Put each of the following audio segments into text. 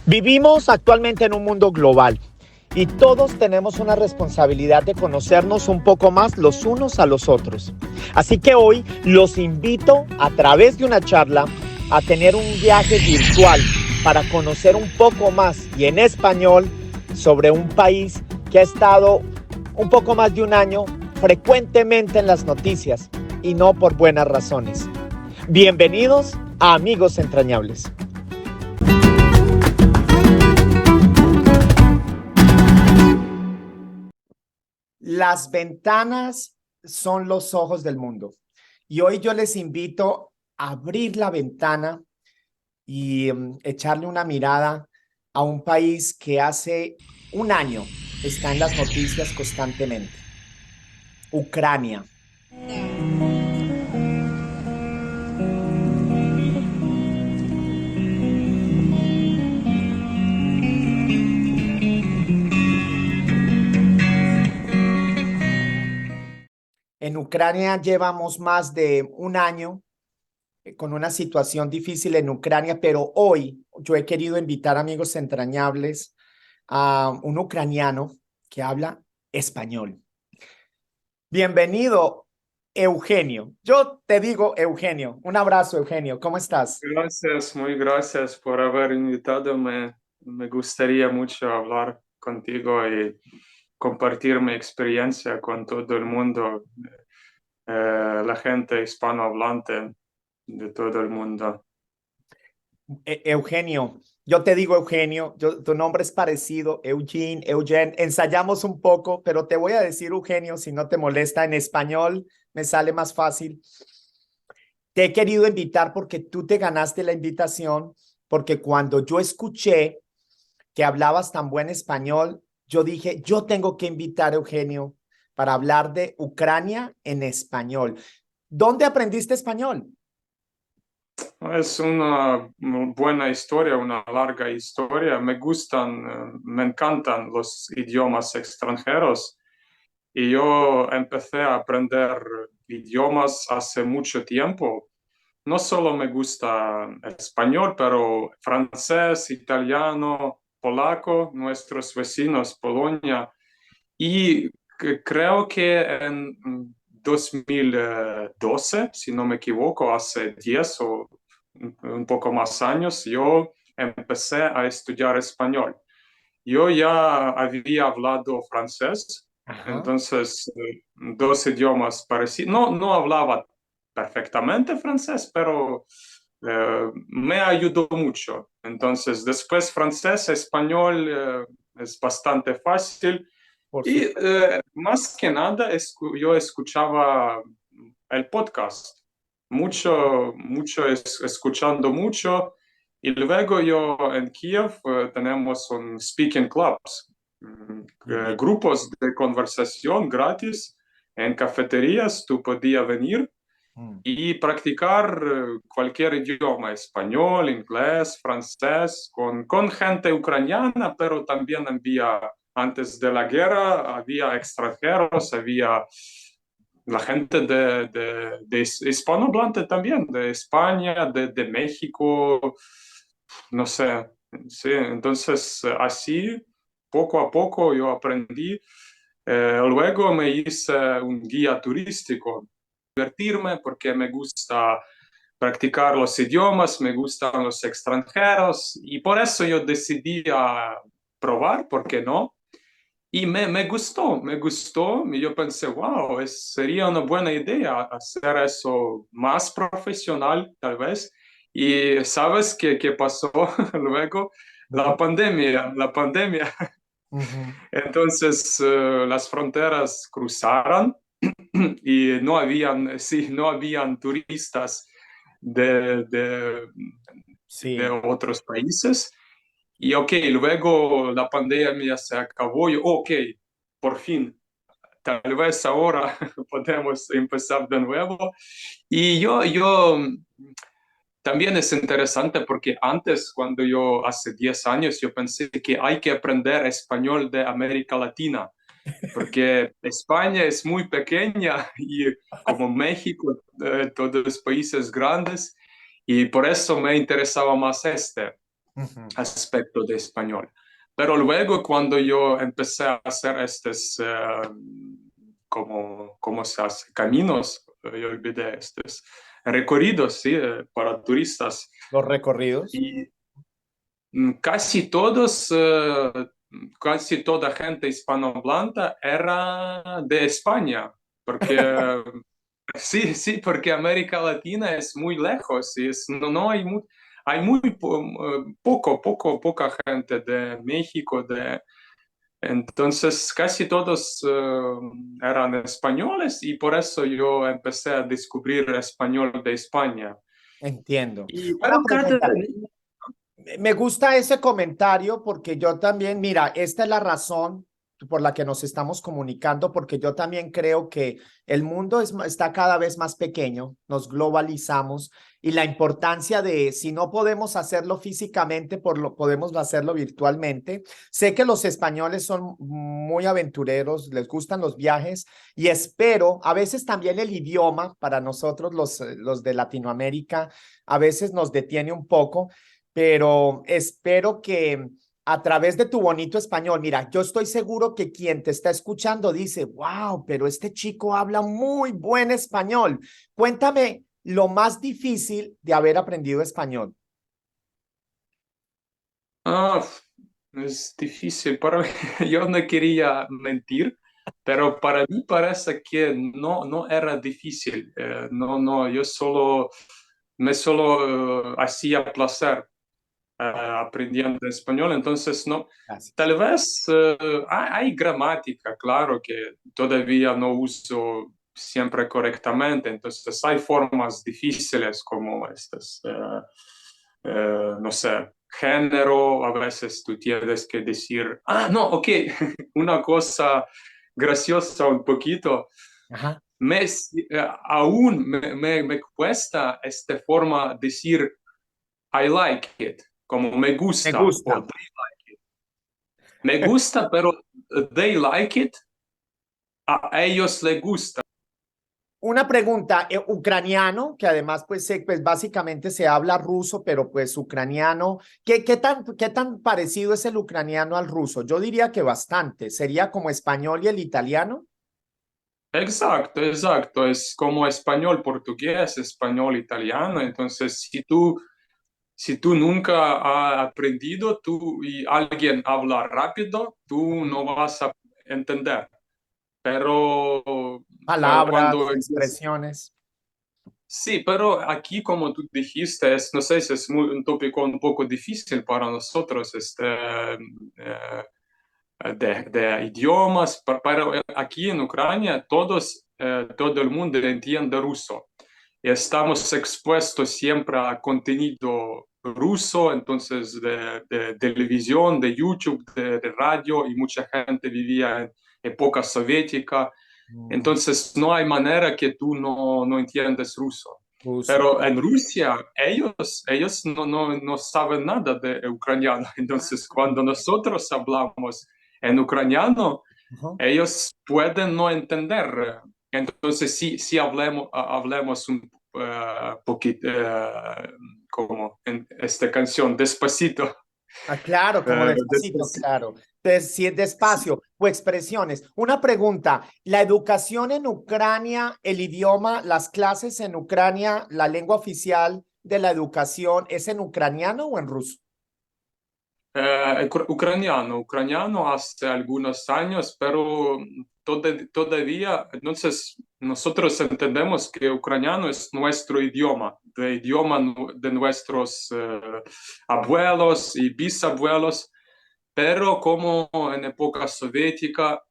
Vivimos actualmente en un mundo global y todos tenemos una responsabilidad de conocernos un poco más los unos a los otros. Así que hoy los invito a través de una charla a tener un viaje virtual para conocer un poco más y en español sobre un país que ha estado un poco más de un año frecuentemente en las noticias y no por buenas razones. Bienvenidos a Amigos Entrañables. Las ventanas son los ojos del mundo. Y hoy yo les invito a abrir la ventana y echarle una mirada a un país que hace un año está en las noticias constantemente. Ucrania. En Ucrania llevamos más de un año con una situación difícil en Ucrania, pero hoy yo he querido invitar, amigos entrañables, a un ucraniano que habla español. Bienvenido, Eugenio. Yo te digo Eugenio. Un abrazo, Eugenio. ¿Cómo estás? Gracias, muy gracias por haber invitado. Me gustaría mucho hablar contigo y compartir mi experiencia con todo el mundo, la gente hispanohablante de todo el mundo. Eugenio, yo te digo Eugenio, tu nombre es parecido, Eugene, Eugen, ensayamos un poco, pero te voy a decir Eugenio si no te molesta. En español me sale más fácil. Te he querido invitar porque tú te ganaste la invitación, porque cuando yo escuché que hablabas tan buen español, yo dije, yo tengo que invitar a Eugenio para hablar de Ucrania en español. ¿Dónde aprendiste español? Es una buena historia, una larga historia. Me encantan los idiomas extranjeros y yo empecé a aprender idiomas hace mucho tiempo. No solo me gusta español, pero francés, italiano, polaco, nuestros vecinos, Polonia. Y creo que en 2012, si no me equivoco, hace 10 o un poco más años, yo empecé a estudiar español. Yo ya había hablado francés, Ajá. entonces dos idiomas parecidos. No hablaba perfectamente francés, pero me ayudó mucho. Entonces, después francés, español es bastante fácil. Por Y supuesto. más que nada, yo escuchaba el podcast, escuchando mucho. Y luego yo en Kiev tenemos un speaking clubs, Muy bien. grupos de conversación gratis en cafeterías. Tú podías venir Mm. y practicar cualquier idioma, español, inglés, francés, con gente ucraniana, pero también antes de la guerra, había extranjeros, había la gente de hispanohablante también, de España, de México, no sé, sí, entonces así, poco a poco yo aprendí. Luego me hice un guía turístico, divertirme porque me gusta practicar los idiomas, me gustan los extranjeros y por eso yo decidí a probar, ¿por qué no? Y me gustó, y yo pensé, wow, sería una buena idea hacer eso más profesional, tal vez. Y ¿sabes qué pasó luego? La pandemia. Entonces, las fronteras cruzaron y no habían turistas de, de, de Sí, otros países. Y ok, luego la pandemia se acabó y ok, por fin, tal vez ahora podemos empezar de nuevo. Y yo también es interesante porque antes, cuando yo hace 10 años, yo pensé que hay que aprender español de América Latina, porque España es muy pequeña y como México, todos los países grandes, y por eso me interesaba más este. Ujú. aspecto de español. Pero luego cuando yo empecé a hacer estos, ¿cómo se hace? Caminos, yo olvidé, estos recorridos, ¿sí? Para turistas. Los recorridos. Y casi todos, casi toda gente hispanohablante era de España, porque sí, sí, porque América Latina es muy lejos y no hay, hay poca gente de México, entonces casi todos eran españoles y por eso yo empecé a descubrir español de España. Entiendo. Una Pero pregunta. Me gusta ese comentario porque yo también, mira, esta es la razón por la que nos estamos comunicando, porque yo también creo que el mundo está cada vez más pequeño, nos globalizamos y la importancia de, si no podemos hacerlo físicamente, podemos hacerlo virtualmente. Sé que los españoles son muy aventureros, les gustan los viajes y espero, a veces también el idioma para nosotros los de Latinoamérica, a veces nos detiene un poco, pero espero que a través de tu bonito español, mira, yo estoy seguro que quien te está escuchando dice, wow, pero este chico habla muy buen español. Cuéntame lo más difícil de haber aprendido español. Ah, es difícil para mí. Yo no quería mentir, pero para mí parece que no era difícil. No, yo solo hacía placer aprendiendo español, entonces no. Gracias. Tal vez hay gramática, claro, que todavía no uso siempre correctamente, entonces hay formas difíciles como estas, no sé, género, a veces tú tienes que decir, no, ok, una cosa graciosa un poquito, Ajá. aún me cuesta esta forma decir I like it, como me Me gusta, o gusta. me gusta, pero they like it, a ellos les gusta. Una pregunta, ucraniano, que además pues básicamente se habla ruso, pero pues ucraniano, qué tan parecido es el ucraniano al ruso? Yo diría que bastante, sería como español y el italiano. Exacto, exacto, es como español, portugués, español, italiano, entonces si tú nunca has aprendido tú y alguien habla rápido, tú no vas a entender, pero Palabras, cuando expresiones. sí, pero aquí, como tú dijiste, no sé si es un tópico un poco difícil para nosotros, de idiomas, pero aquí en Ucrania todo el mundo entiende ruso. Y estamos expuestos siempre a contenido ruso, entonces de televisión, de YouTube, de radio, y mucha gente vivía en época soviética. Mm, Entonces, no hay manera que tú no entiendas ruso. ruso. Pero en Rusia, ellos no saben nada de ucraniano. Entonces, cuando nosotros hablamos en ucraniano, Ujú. ellos pueden no entender. Entonces, sí hablemos un poquito, como en esta canción, despacito. Ah, claro, como despacito, Despacito. claro. Entonces, si es despacio o expresiones. Una pregunta, ¿la educación en Ucrania, el idioma, las clases en Ucrania, la lengua oficial de la educación, es en ucraniano o en ruso? Ucraniano hace algunos años, pero todavía, entonces nosotros entendemos que ucraniano es nuestro idioma, el idioma de nuestros abuelos y bisabuelos, pero como en época soviética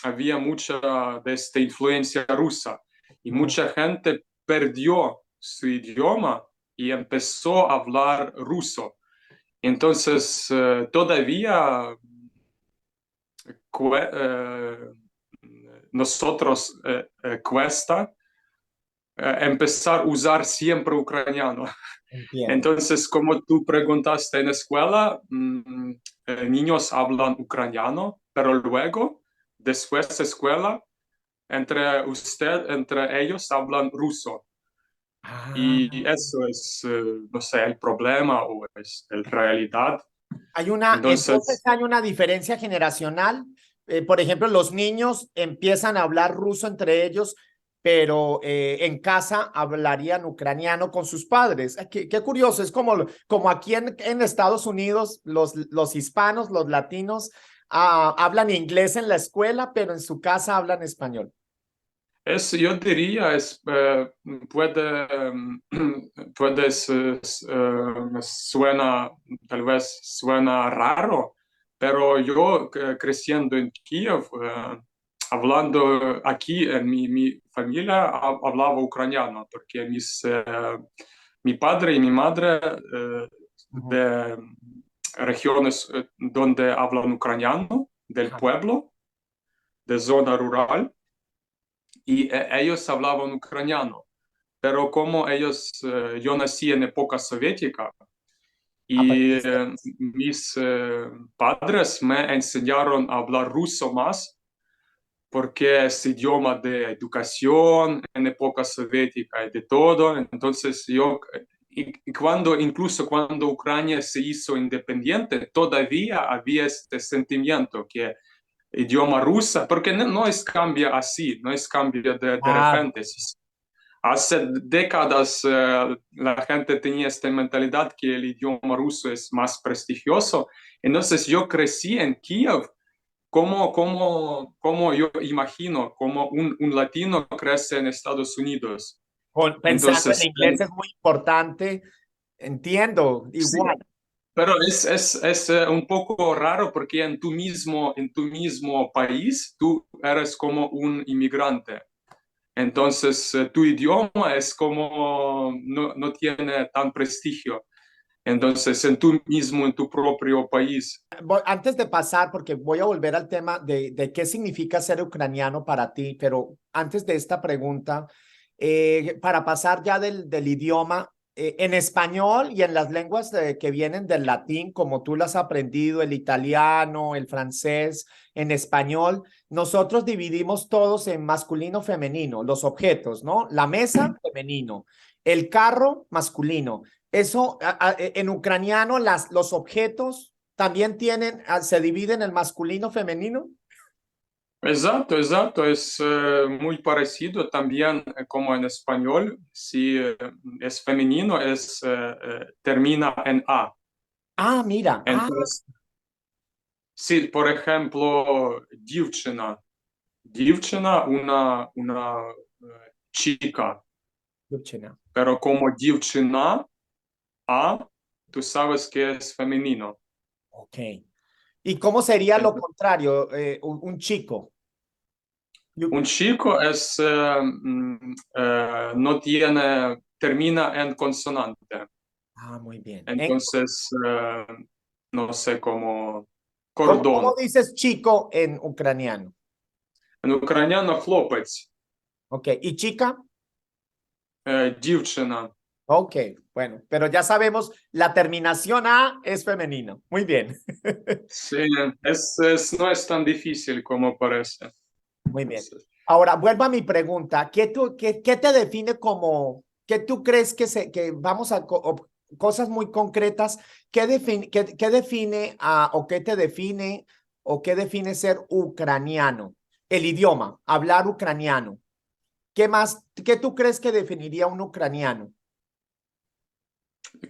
había mucha de esta influencia rusa y Ujú. mucha gente perdió su idioma y empezó a hablar ruso. Entonces, todavía eh, nosotros cuesta empezar a usar siempre ucraniano. Entiendo. Entonces, como tú preguntaste en escuela, niños hablan ucraniano, pero luego, después de escuela, entre ellos hablan ruso. Ah, Y eso es, no sé, el problema o es la realidad. entonces Entonces, hay una diferencia generacional. Por ejemplo, los niños empiezan a hablar ruso entre ellos, pero en casa hablarían ucraniano con sus padres. Qué curioso, es como aquí en Estados Unidos, los hispanos, los latinos, hablan inglés en la escuela, pero en su casa hablan español. yo diría, puede, puedes, suena, tal vez suena raro, pero yo creciendo en Kiev, hablando aquí en mi familia hablaba ucraniano, porque mi padre y mi madre Ujú. de regiones donde hablan ucraniano, del Ajá. pueblo, de zona rural, y ellos hablaban ucraniano. Pero como yo nací en época soviética y Aprendiste. mis padres me enseñaron a hablar ruso más porque es idioma de educación en época soviética y de todo. Entonces incluso cuando Ucrania se hizo independiente, todavía había este sentimiento que idioma rusa, porque no es cambio así, no es cambio de Ah, repente. Hace décadas la gente tenía esta mentalidad que el idioma ruso es más prestigioso. Entonces yo crecí en Kiev como yo imagino, como un latino crece en Estados Unidos. pensando en Entonces, inglés es muy importante. Entiendo, sí, igual. pero es un poco raro porque en tu mismo país tú eres como un inmigrante. Entonces, tu idioma es como no tiene tan prestigio. Entonces, en tu propio país. Antes de pasar, porque voy a volver al tema de qué significa ser ucraniano para ti, pero antes de esta pregunta, para pasar ya del idioma, en español y en las lenguas que vienen del latín, como tú las has aprendido, el italiano, el francés, en español, nosotros dividimos todos en masculino, femenino, los objetos, ¿no? La mesa, femenino, el carro, masculino. Eso, en ucraniano, los objetos también se dividen en masculino, femenino. Exacto, exacto. Es muy parecido también como en español. Si es femenino, termina en A. Ah, mira, Entonces, sí, por ejemplo, дівчина. Дівчина, una chica. Lupchina. Pero como дівчина, A, tú sabes que es femenino. Ok. ¿Y cómo sería lo Entonces, contrario? Un chico. un chico no termina en consonante. Ah, muy bien. Entonces, no sé cómo, ¿Cómo cordón. dices chico en ucraniano? En ucraniano хлопець, Ok. ¿Y chica? дівчина. Ok, bueno, pero ya sabemos, la terminación A es femenino. Muy bien. Sí, no es tan difícil como parece. Muy bien. Ahora, vuelvo a mi pregunta. ¿Qué te define como, qué tú crees que vamos a cosas muy concretas? ¿Qué define o qué te define o qué define ser ucraniano? El idioma, hablar ucraniano. ¿Qué más? ¿Qué tú crees que definiría un ucraniano?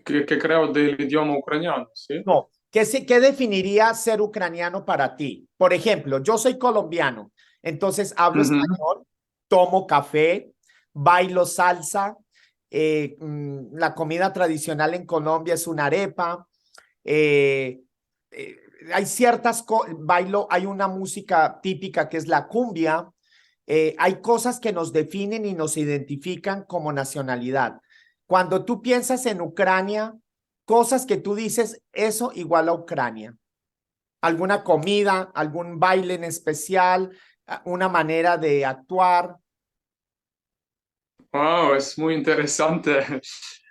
Que creo del idioma ucraniano, ¿sí? No, ¿qué definiría ser ucraniano para ti? Por ejemplo, yo soy colombiano, entonces hablo Ujú. español, tomo café, bailo salsa, la comida tradicional en Colombia es una arepa, eh, eh, hay hay una música típica que es la cumbia, hay cosas que nos definen y nos identifican como nacionalidad. Cuando tú piensas en Ucrania, cosas que tú dices, eso igual a Ucrania. Alguna comida, algún baile en especial, una manera de actuar. Wow, es muy interesante.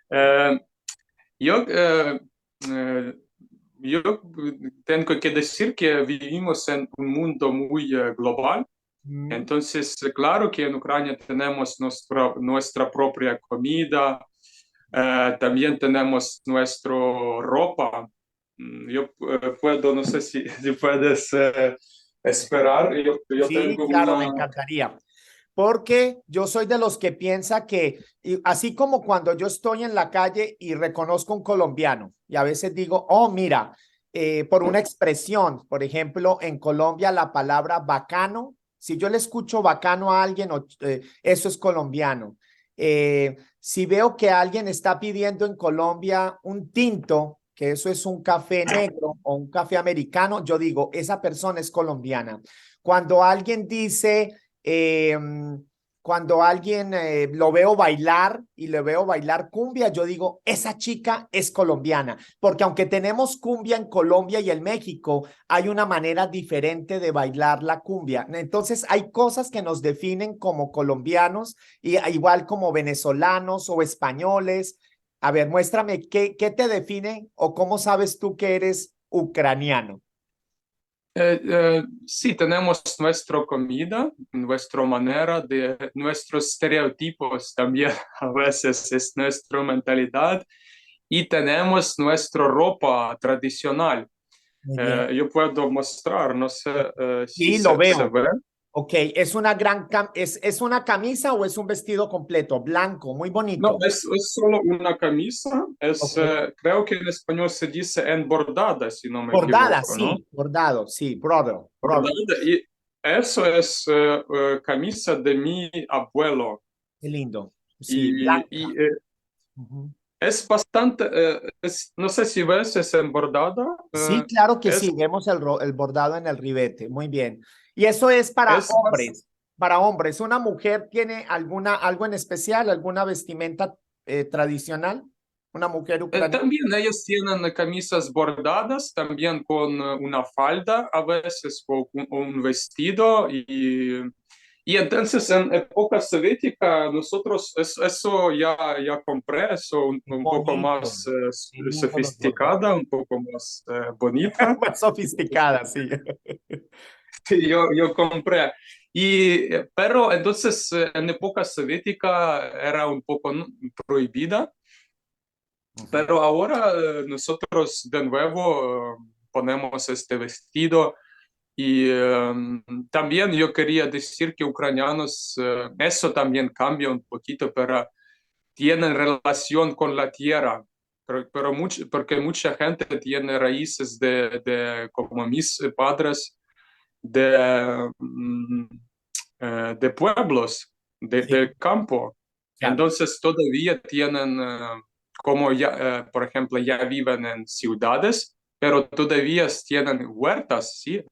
Eh, yo, eh, eh, yo tengo que decir que vivimos en un mundo muy global Mm. Entonces, claro que en Ucrania tenemos nuestra propia comida, también tenemos nuestra ropa. Yo puedo, no sé si puedes esperar, yo Sí, tengo claro, me una... encantaría. Porque yo soy de los que piensa que, y así como cuando yo estoy en la calle y reconozco un colombiano, y a veces digo, oh, mira, por una expresión, por ejemplo, en Colombia la palabra bacano, si yo le escucho bacano a alguien, eso es colombiano. Si veo que alguien está pidiendo en Colombia un tinto, que eso es un café negro o un café americano, yo digo, esa persona es colombiana. Cuando alguien dice eh, cuando alguien lo veo bailar y le veo bailar cumbia, yo digo, esa chica es colombiana, porque aunque tenemos cumbia en Colombia y en México, hay una manera diferente de bailar la cumbia. Entonces, hay cosas que nos definen como colombianos, y igual como venezolanos o españoles. A ver, muéstrame qué te define o cómo sabes tú que eres ucraniano. Sí, tenemos nuestra comida, nuestra manera de, nuestros estereotipos también a veces es nuestra mentalidad y tenemos nuestra ropa tradicional. Muy bien. Yo puedo mostrar, no sé si Sí, lo se veo. ve. Ok, ¿es una es una camisa o es un vestido completo? Blanco, muy No, bonito. es solo una camisa, Ok. creo que en español se dice embordada, si no me Bordada, equivoco, ¿no? sí, bordado, sí, brother. Bordada, y eso es camisa de mi abuelo. Qué lindo. Sí, Y, blanca. Ujú. es bastante, no sé si ves, es embordada. Sí, claro que Es, sí, vemos el bordado en el ribete, muy bien. Y eso es para es bas- hombres, para hombres. ¿Una mujer tiene algo en especial, alguna vestimenta tradicional? ¿Una mujer ucraniana? También ellos tienen camisas bordadas, también con una falda a veces o un vestido. Y entonces en época soviética nosotros eso ya compré, eso un poco Bonito. más Qué lindo los bordados. sofisticada, un poco más bonita. Más sofisticada, sí. Sí, yo compré. Pero entonces en época soviética era un poco prohibida, Ujú. pero ahora nosotros de nuevo ponemos este vestido y también yo quería decir que ucranianos, eso también cambia un poquito, pero tienen relación con la tierra. Pero porque mucha gente tiene raíces como mis padres, de pueblos, Sí, del campo. claro. Entonces todavía tienen, como ya, por ejemplo, ya viven en ciudades, pero todavía tienen huertas, ¿sí?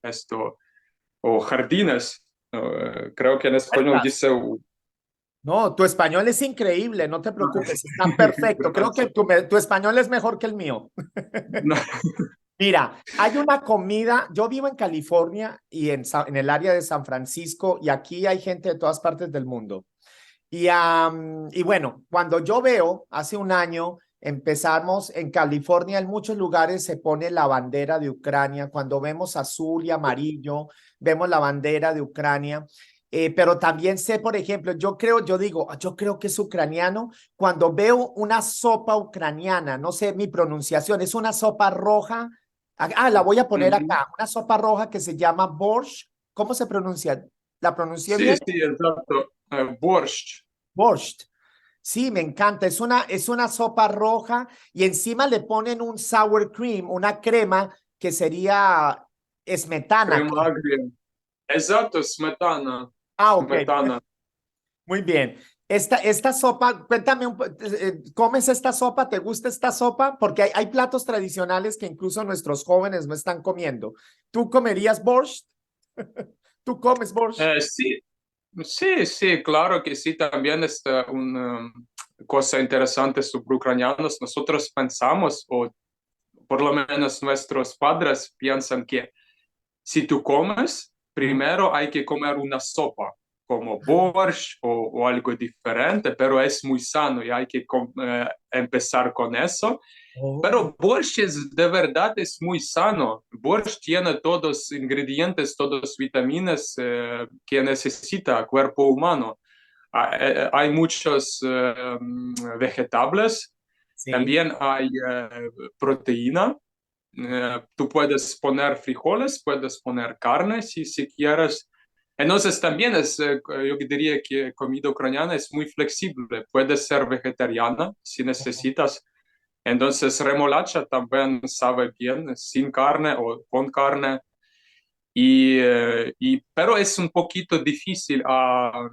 O jardines. Creo que en español Puertas. dice... No, tu español es increíble, no te preocupes, está perfecto. Creo que tu español es mejor que el mío. No. Mira, hay una comida, yo vivo en California y en el área de San Francisco, y aquí hay gente de todas partes del mundo. Y bueno, cuando yo veo, hace un año empezamos en California, en muchos lugares se pone la bandera de Ucrania. Cuando vemos azul y amarillo, vemos la bandera de Ucrania. Pero también sé, por ejemplo, yo creo que es ucraniano cuando veo una sopa ucraniana, no sé mi pronunciación, es una sopa roja. La voy a poner Ujú. acá, una sopa roja que se llama borscht. ¿Cómo se pronuncia? ¿La pronuncié Sí, bien? sí, exacto. Borscht. Borscht. Sí, me encanta. Es una sopa roja y encima le ponen un sour cream, una crema que sería smetana. Crema agria. Exacto, smetana. Ok, Smetana. muy bien. Esta sopa, cuéntame, ¿comes esta sopa? ¿Te gusta esta sopa? Porque hay platos tradicionales que incluso nuestros jóvenes no están comiendo. ¿Tú comerías borscht? ¿Tú comes borscht? Sí, sí, sí, claro que sí. También es una cosa interesante sobre ucranianos. Nosotros pensamos, o por lo menos nuestros padres piensan que si tú comes, Mm. primero hay que comer una sopa. como borscht o algo diferente, pero es muy sano y hay que empezar con eso. Oh, Pero borscht de verdad es muy sano. Borscht tiene todos los ingredientes, todas las vitaminas que necesita el cuerpo humano. Hay muchos vegetables, sí. también hay proteína. Tú puedes poner frijoles, puedes poner carne si quieres. Entonces también yo diría que comida ucraniana es muy flexible. Puedes ser vegetariana si necesitas. Entonces remolacha también sabe bien sin carne o con carne. Pero es un poquito difícil a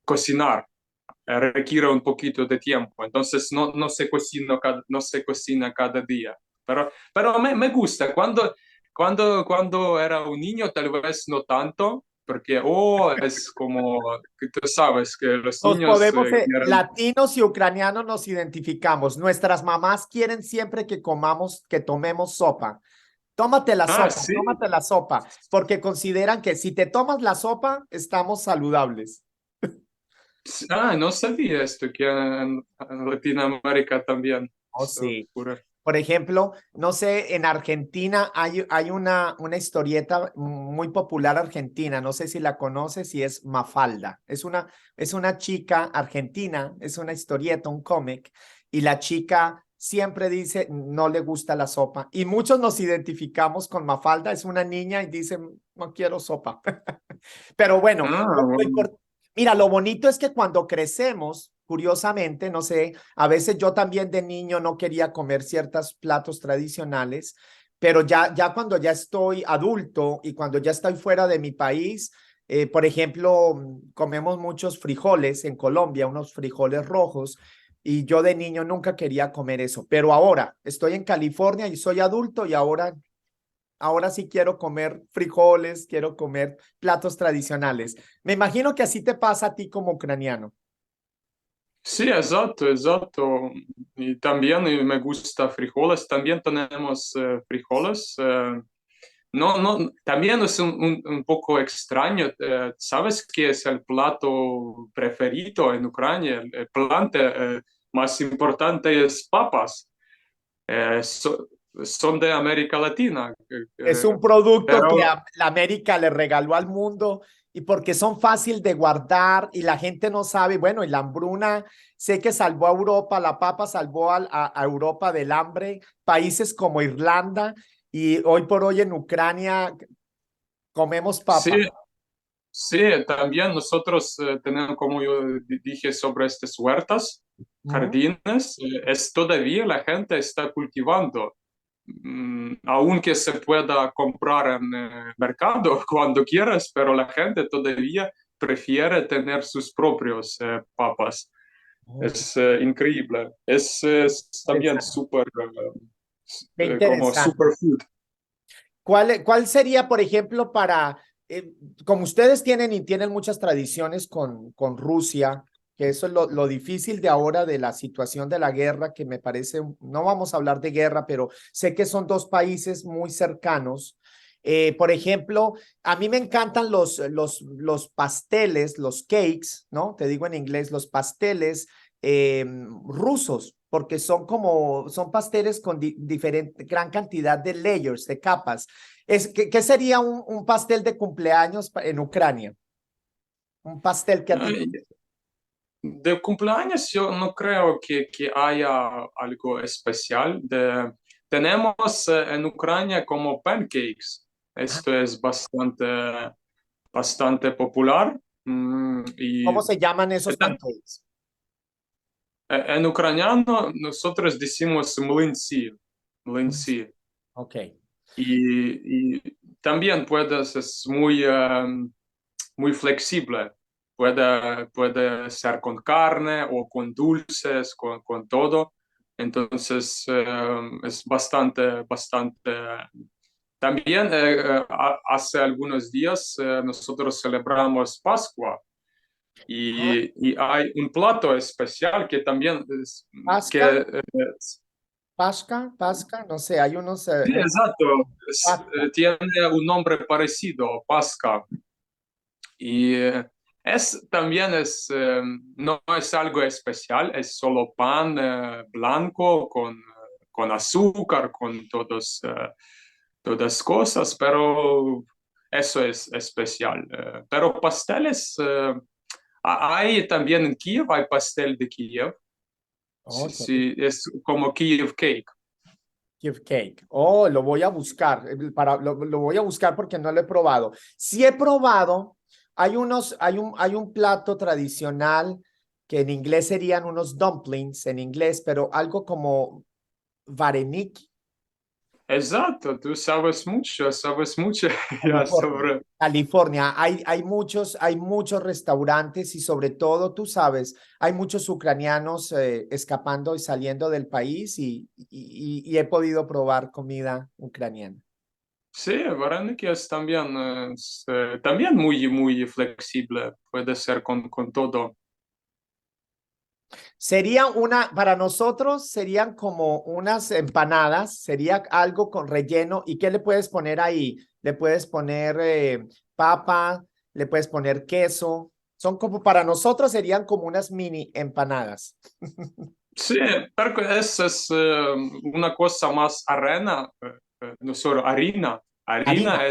cocinar, requiere un poquito de tiempo, entonces no se cocina cada día. Pero me gusta, cuando era un niño tal vez no tanto, porque es como, que tú sabes que los Nos niños podemos, quieren... latinos y ucranianos nos identificamos. Nuestras mamás quieren siempre que comamos, que tomemos sopa. Ah, sí. Tómate la sopa, porque consideran que si te tomas la sopa, estamos saludables. Ah, no sabía esto, que en Latinoamérica también Oh, se sí. ocurre. Por ejemplo, no sé, en Argentina hay una historieta muy popular argentina, no sé si la conoces, y es Mafalda. Es una chica argentina, es una historieta, un cómic, y la chica siempre dice no le gusta la sopa. Y muchos nos identificamos con Mafalda, es una niña y dice no quiero sopa. Pero bueno, Ah, bueno. mira, lo bonito es que cuando crecemos, curiosamente, no sé, a veces yo también de niño no quería comer ciertos platos tradicionales, pero ya cuando ya estoy adulto y cuando ya estoy fuera de mi país, por ejemplo, comemos muchos frijoles en Colombia, unos frijoles rojos, y yo de niño nunca quería comer eso, pero ahora estoy en California y soy adulto y ahora sí quiero comer frijoles, quiero comer platos tradicionales. Me imagino que así te pasa a ti como ucraniano. Sí, exacto, exacto. Y también me gusta frijoles, también tenemos frijoles. También es un poco extraño. ¿Sabes qué es el plato preferido en Ucrania? El plante más importante es papas. Son de América Latina. Es un producto que Pero la América le regaló al mundo y porque son fácil de guardar y la gente no sabe, bueno, y la hambruna, sé que salvó a Europa, la papa salvó a Europa del hambre, países como Irlanda y hoy por hoy en Ucrania comemos sí, papa. sí, también nosotros tenemos, como yo dije, sobre estas huertas, Ujú. jardines, es todavía la gente está cultivando, aunque se pueda comprar en el mercado cuando quieras, pero la gente todavía prefiere tener sus propios papas. Oh, Es increíble. Es también interesante. súper, Qué como interesante. superfood. ¿Cuál sería, por ejemplo, como ustedes tienen y tienen muchas tradiciones con Rusia, que eso es lo difícil de ahora de la situación de la guerra, que me parece, no vamos a hablar de guerra, pero sé que son dos países muy cercanos. Por ejemplo, a mí me encantan los pasteles, los cakes, ¿no? Te digo en inglés, los pasteles rusos, porque son pasteles con diferente, gran cantidad de layers, de capas. ¿Qué sería un pastel de cumpleaños en Ucrania? Un pastel que a ti... Ay, de cumpleaños yo no creo que haya algo especial. Tenemos en Ucrania como pancakes. Esto es bastante popular. Y ¿Cómo se llaman esos pancakes? en ucraniano nosotros decimos mlynці, mlynці. Ok. Y también es muy flexible. Puede ser con carne o con dulces, con todo. Entonces es bastante. También hace algunos días nosotros celebramos Pascua Ah, y hay un plato especial que también Pasca, que Pasca, no sé, hay unos... sí, exacto, Pasca. tiene un nombre parecido, Pasca. Y también no es algo especial, es solo pan blanco con azúcar, con todas cosas, pero eso es especial. Pero pasteles, hay también en Kiev, hay pastel de Kiev, Oh, sí, sí, es como Kiev Cake. Kiev Cake. Oh, lo voy a buscar. Lo voy a buscar porque no lo he probado. Sí he probado. Hay un plato tradicional que en inglés serían unos dumplings en inglés, pero algo como vareniki, Exacto, tú sabes mucho ya California. sobre... California, hay muchos restaurantes y sobre todo, tú sabes, hay muchos ucranianos escapando y saliendo del país y he podido probar comida ucraniana. Sí, Vareniki es también, también muy flexible, puede ser con todo. Sería para nosotros serían como unas empanadas, sería algo con relleno. ¿Y qué le puedes poner ahí? Le puedes poner papa, le puedes poner queso. Son como, para nosotros serían como unas mini empanadas. Sí, pero es una cosa más arena, no solo harina. Harina. Harina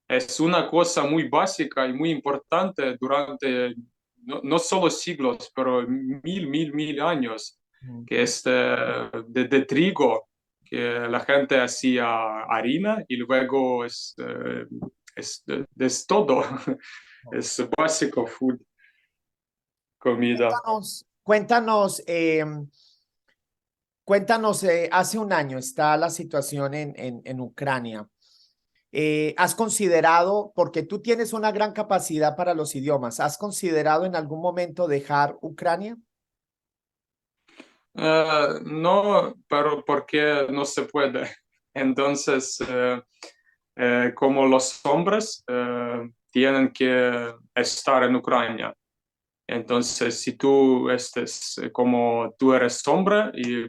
es una cosa muy básica y muy importante durante no solo siglos, pero mil años, que es de trigo, que la gente hacía harina y luego es todo, es básico food, comida. Cuéntanos, cuéntanos, hace un año está la situación en Ucrania. ¿Has considerado, porque tú tienes una gran capacidad para los idiomas, ¿has considerado en algún momento dejar Ucrania? No, pero porque no se puede. Entonces, como los hombres tienen que estar en Ucrania. Entonces, si tú estés como tú eres hombre y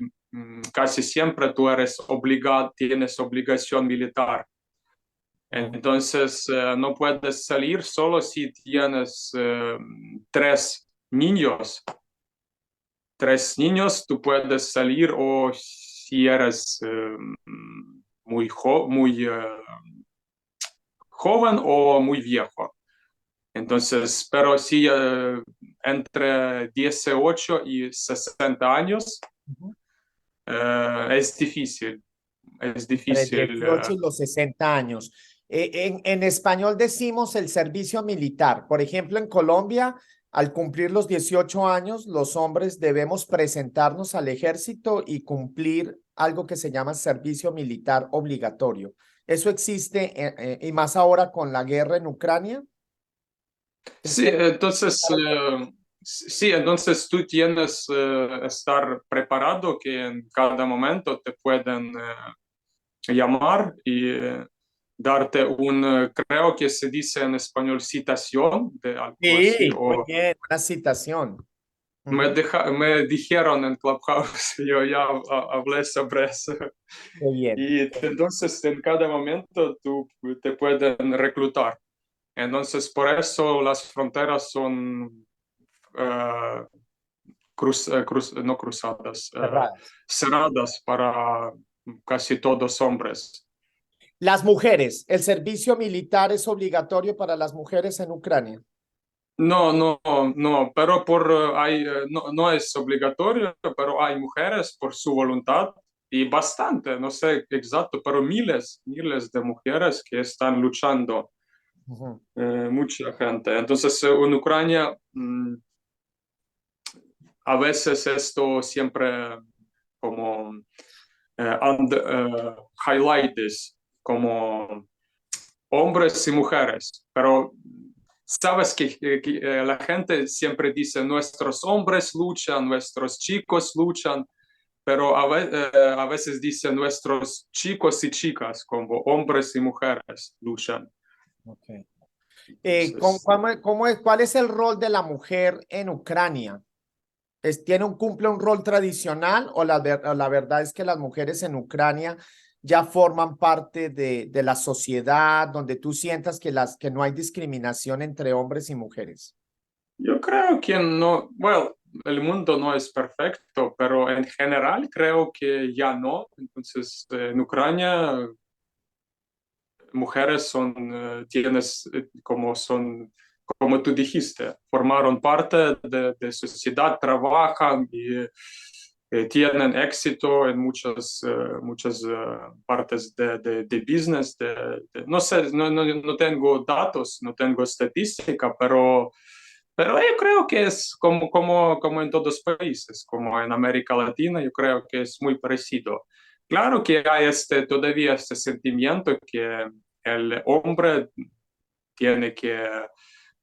casi siempre tú tienes obligación militar. Entonces, no puedes salir solo si tienes niños. Tres niños, tú puedes salir o si eres muy joven o muy viejo. Entonces, pero sí, entre 18 y 60 años es difícil, es Entre difícil. 18 y los 60 años. En español decimos el servicio militar. Por ejemplo, en Colombia, al cumplir los 18 años, los hombres debemos presentarnos al ejército y cumplir algo que se llama servicio militar obligatorio. Eso existe y más ahora con la guerra en Ucrania. El Sí, servicio entonces, sí, entonces tú tienes estar preparado que en cada momento te pueden llamar y darte creo que se dice en español, citación de algo así, sí, muy o bien, una citación. Ujú, me dijeron en Clubhouse, yo ya hablé sobre eso. qué bien. Y entonces en cada momento tú te pueden reclutar. Entonces por eso las fronteras son eh, no cruzadas, Cerradas. cerradas para casi todos hombres. Las mujeres, el servicio militar es obligatorio para las mujeres en Ucrania. No, pero no es obligatorio, pero hay mujeres por su voluntad y bastante, no sé exacto, pero miles de mujeres que están luchando, Ujú. mucha gente. Entonces, en Ucrania, a veces esto siempre como highlights, como hombres y mujeres, pero sabes que la gente siempre dice nuestros hombres luchan, nuestros chicos luchan, pero a veces dice nuestros chicos y chicas, como hombres y mujeres luchan. Okay. Entonces, ¿Cuál es el rol de la mujer en Ucrania? ¿Cumple un rol tradicional o la verdad es que las mujeres en Ucrania ya forman parte de la sociedad, donde tú sientas que no hay discriminación entre hombres y mujeres? Yo creo que no, bueno, el mundo no es perfecto, pero en general creo que ya no. Entonces, en Ucrania, mujeres son, como son, como tú dijiste, formaron parte de sociedad, trabajan y tienen éxito en muchas partes de business. No sé, no tengo datos, no tengo estadística, pero yo creo que es como en todos los países, como en América Latina, yo creo que es muy parecido. Claro que hay todavía este sentimiento que el hombre tiene que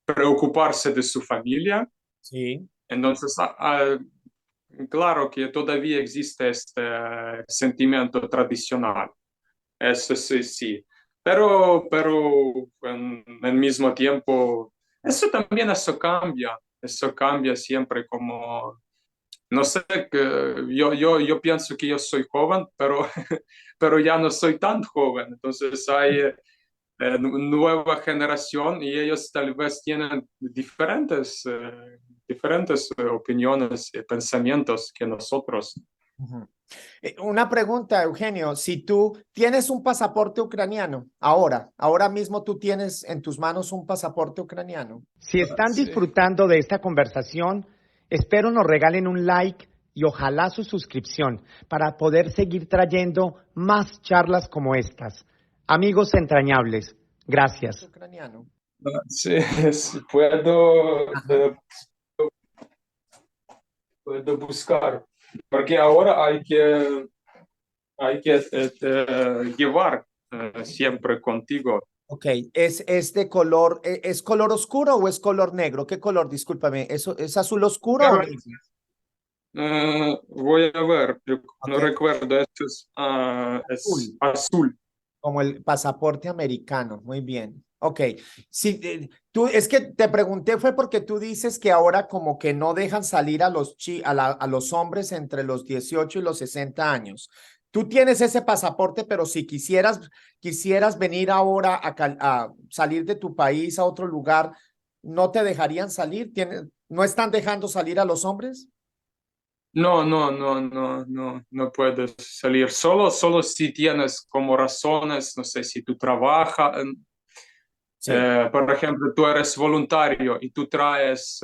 preocuparse de su familia. Sí. Entonces, claro que todavía existe este sentimiento tradicional. Eso sí, sí. Pero en el mismo tiempo, eso cambia siempre como, no sé, yo pienso que yo soy joven, pero ya no soy tan joven. Entonces hay nueva generación y ellos tal vez tienen diferentes opiniones y pensamientos que nosotros. Ujú. Una pregunta, Eugenio, si tú tienes un pasaporte ucraniano, ahora mismo tú tienes en tus manos un pasaporte ucraniano. Si están Sí. disfrutando de esta conversación, espero nos regalen un like y ojalá su suscripción para poder seguir trayendo más charlas como estas. Amigos entrañables, gracias. Ucraniano. Sí, sí, puedo, Ajá. puedo buscar, porque ahora hay que llevar siempre contigo. Ok, ¿es de color, es color oscuro o es color negro? ¿Qué color? Discúlpame, ¿eso es azul oscuro o Pero negro? voy a ver, yo Ok, no recuerdo, esto es azul. azul. Como el pasaporte americano, muy bien. Ok, sí, tú, es que te pregunté fue porque tú dices que ahora como que no dejan salir a a los hombres entre los 18 y los 60 años. Tú tienes ese pasaporte, pero si quisieras venir ahora a salir de tu país a otro lugar, ¿no te dejarían salir? ¿No están dejando salir a los hombres? No, no, no, no, no, no puedes salir. Solo si tienes como razones, no sé, si tú trabajas, Sí. por ejemplo, tú eres voluntario y tú traes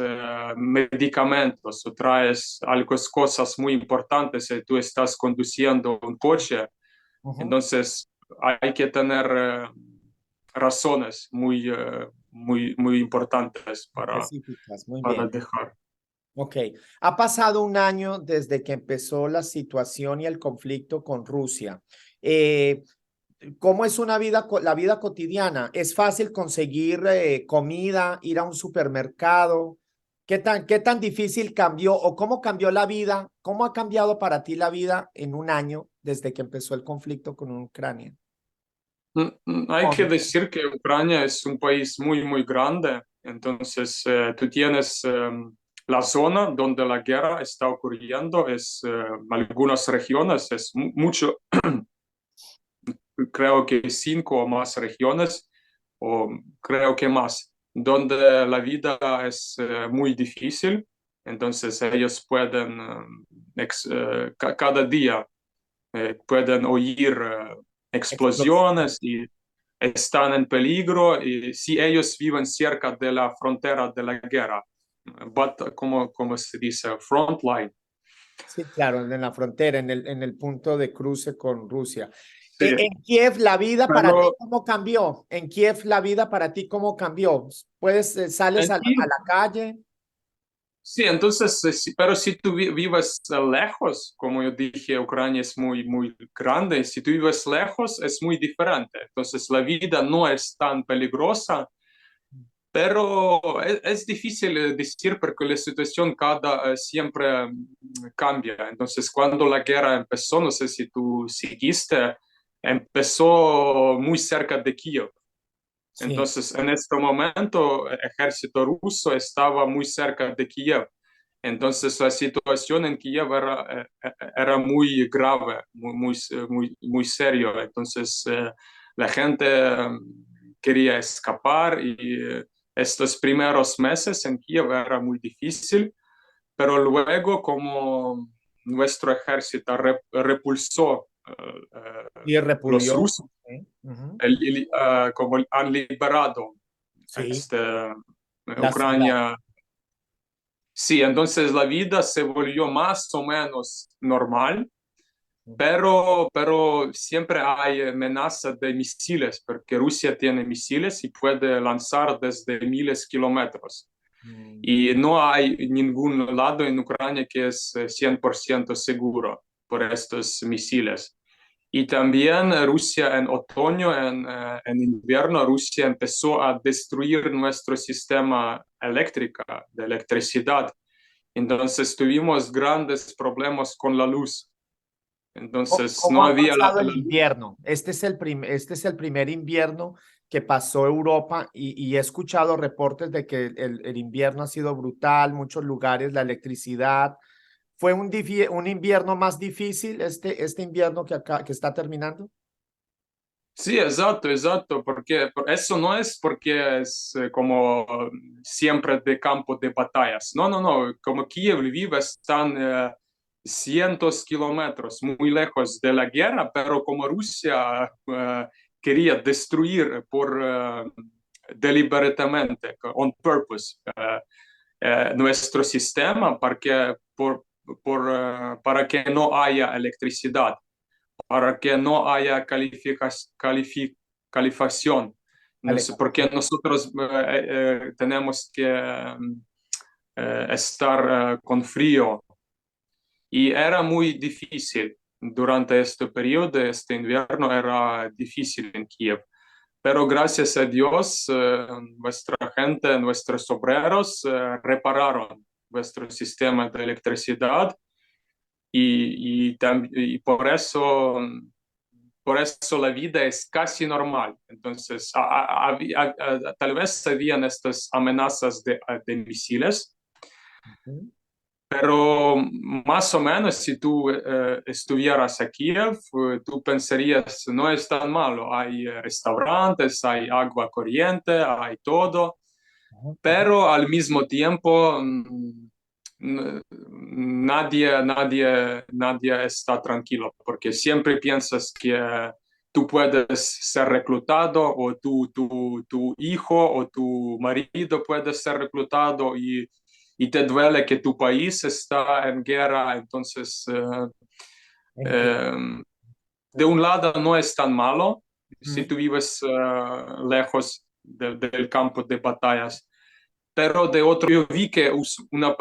medicamentos o traes algo, cosas muy importantes y tú estás conduciendo un coche, Ujú. entonces hay que tener razones muy importantes Específicas, muy para bien. dejar. Ok, ha pasado un año desde que empezó la situación y el conflicto con Rusia. Eh, ¿Cómo es la vida cotidiana? ¿Es fácil conseguir comida, ir a un supermercado? Qué tan difícil cambió o cómo cambió la vida? ¿Cómo ha cambiado para ti la vida en un año desde que empezó el conflicto con Ucrania? Hay que Con- decir que Ucrania es un país muy grande, entonces tú tienes la zona donde la guerra está ocurriendo, algunas regiones, es mucho, creo que 5 o más regiones, o creo que más, donde la vida es muy difícil, entonces ellos pueden, cada día pueden oír Explosión. explosiones y están en peligro y si ellos viven cerca de la frontera de la guerra, como se dice, frontline. Sí, claro, en la frontera, en el punto de cruce con Rusia. Sí, En Kiev, la vida para ti, pero ¿cómo cambió? En Kiev, la vida para ti, ¿cómo cambió? Sales a aquí, la calle? sí, entonces, pero si tú vives lejos, como yo dije, Ucrania es muy grande, si tú vives lejos es muy diferente, entonces la vida no es tan peligrosa. Pero es difícil decir porque la situación siempre cambia. Entonces, cuando la guerra empezó, no sé si tú seguiste, empezó muy cerca de Kiev. Sí. Entonces, en este momento, el ejército ruso estaba muy cerca de Kiev. Entonces la situación en Kiev era muy grave, muy serio. Entonces la gente quería escapar y estos primeros meses en Kiev era muy difícil, pero luego como nuestro ejército repulsó Y los repudió. rusos, ¿Sí? Ujú. como han liberado Sí, la ciudad. Ucrania. Sí, entonces la vida se volvió más o menos normal, pero siempre hay amenaza de misiles, porque Rusia tiene misiles y puede lanzar desde miles de kilómetros. Mm. Y no hay ningún lado en Ucrania que es 100% seguro por estos misiles. Y también Rusia en otoño, en invierno, Rusia empezó a destruir nuestro sistema eléctrico, de electricidad. Entonces tuvimos grandes problemas con la luz. Entonces ¿Cómo no ha había pasado el la luz. invierno? Este es el primer invierno que pasó Europa y he escuchado reportes de que el invierno ha sido brutal, muchos lugares, la electricidad. ¿Fue un invierno más difícil este invierno que está terminando? Sí, exacto, exacto, porque eso no es porque es como siempre de campo de batallas. No, no, no, como Kiev, Lviv están cientos kilómetros muy lejos de la guerra, pero como Rusia quería destruir deliberadamente, on purpose, nuestro sistema para que no haya electricidad, para que no haya calificación. No sé, porque Calefacción. nosotros tenemos que estar con frío y era muy difícil durante este periodo, este invierno era difícil en Kiev. Pero gracias a Dios, nuestra gente, nuestros obreros repararon nuestro sistema de electricidad y por eso la vida es casi normal. Entonces, tal vez habían estas amenazas de misiles, Ujú. pero más o menos si tú estuvieras aquí, tú pensarías, no es tan malo, hay restaurantes, hay agua corriente, hay todo, Ujú, ujú. pero al mismo tiempo nadie está tranquilo, porque siempre piensas que tú puedes ser reclutado o tu hijo o tu marido puede ser reclutado y te duele que tu país está en guerra, entonces Entiendo. eh, de un lado no es tan malo si Ujú. tú vives lejos del campo de batallas, pero de otro yo vi que una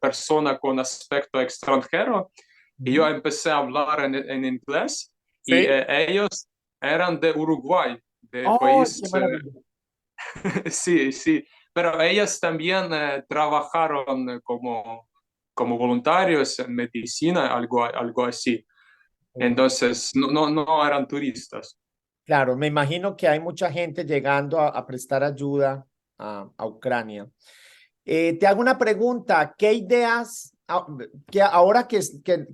persona con aspecto extranjero y yo Ujú. empecé a hablar en inglés y Sí. ellos eran de Uruguay, de ¡Oh, país, qué maravilla! sí, sí, pero ellos también trabajaron como voluntarios en medicina, algo así. Entonces, no eran turistas. Claro, me imagino que hay mucha gente llegando a prestar ayuda a Ucrania. Te hago una pregunta, ¿qué ideas, que ahora que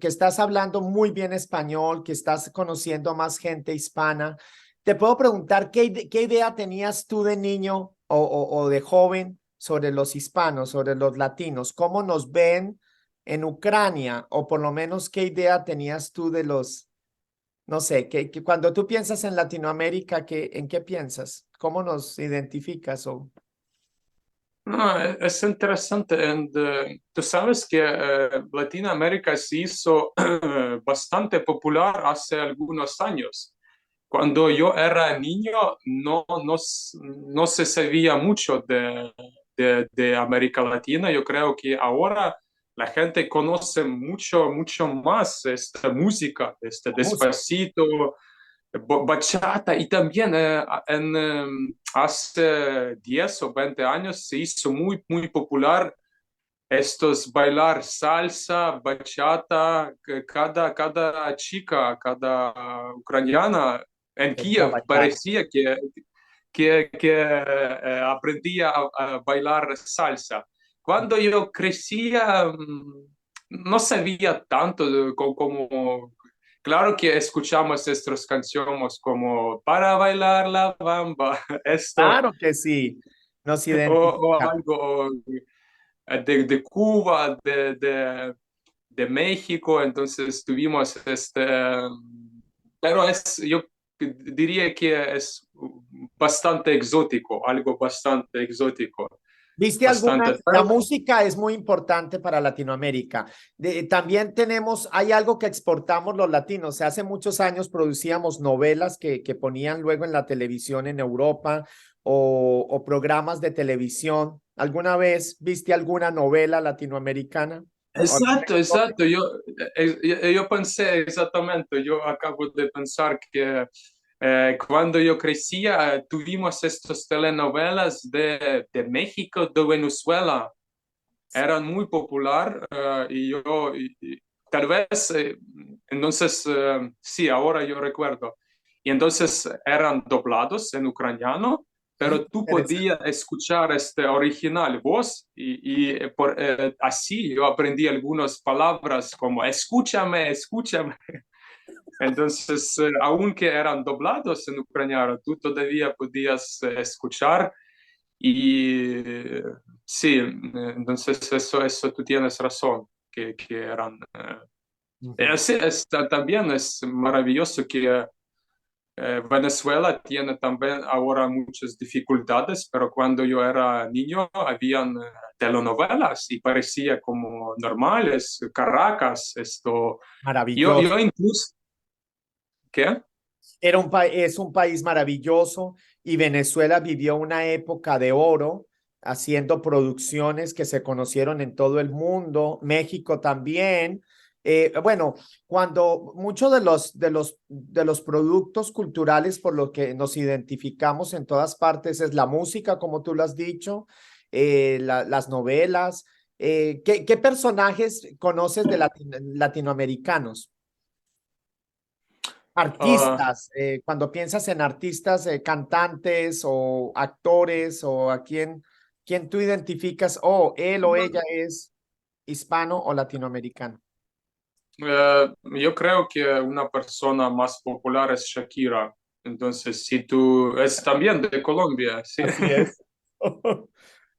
estás hablando muy bien español, que estás conociendo a más gente hispana, te puedo preguntar qué idea tenías tú de niño o de joven sobre los hispanos, sobre los latinos? ¿Cómo nos ven en Ucrania? O por lo menos, ¿qué idea tenías tú de los, no sé, que cuando tú piensas en Latinoamérica, ¿en qué piensas? ¿Cómo nos identificas? No, es interesante. Tú sabes que Latinoamérica se hizo bastante popular hace algunos años. Cuando yo era niño, no se sabía mucho de América Latina. Yo creo que ahora la gente conoce mucho más esta música, este La música. Despacito, bachata y también hace 10 o 20 años se hizo muy popular estos bailar salsa, bachata, que cada chica, cada ucraniana en Empezó a Kiev bailar. parecía que aprendía a bailar salsa. cuando yo crecía, no sabía tanto como, claro que escuchamos estas canciones como Para bailar la bamba, esto, Claro que sí, nos o identifica. algo de Cuba, de México, entonces tuvimos pero yo diría que es bastante exótico, algo bastante exótico, ¿Viste algunas? bastante, La pero música es muy importante para Latinoamérica. También tenemos, hay algo que exportamos los latinos. Hace muchos años producíamos novelas que ponían luego en la televisión en Europa o programas de televisión. ¿Alguna vez viste alguna novela latinoamericana? ¿O alguna exacto, historia? exacto, yo pensé exactamente, yo acabo de pensar que cuando yo crecía tuvimos estas telenovelas de México, de Venezuela, eran muy popular y tal vez, entonces, sí, ahora yo recuerdo. Y entonces eran doblados en ucraniano, pero tú Interesante. podías escuchar este original voz así yo aprendí algunas palabras como escúchame, escúchame. Entonces, aunque eran doblados en ucraniano, tú todavía podías escuchar y sí, entonces eso tú tienes razón, que eran... Ujú. sí, también es maravilloso que Venezuela tiene también ahora muchas dificultades, pero cuando yo era niño habían telenovelas y parecía como normales, Caracas, esto. Yo Maravilloso. incluso, ¿qué? Es un país maravilloso y Venezuela vivió una época de oro haciendo producciones que se conocieron en todo el mundo, México también. Bueno, cuando muchos de los productos culturales por los que nos identificamos en todas partes es la música, como tú lo has dicho, las novelas. ¿Qué personajes conoces de latinoamericanos? Ah, Artistas, cuando piensas en artistas, cantantes o actores o quién tú identificas, él o ella es hispano o latinoamericano. yo creo que una persona más popular es Shakira. Entonces, si tú es también de Colombia, sí. Así es.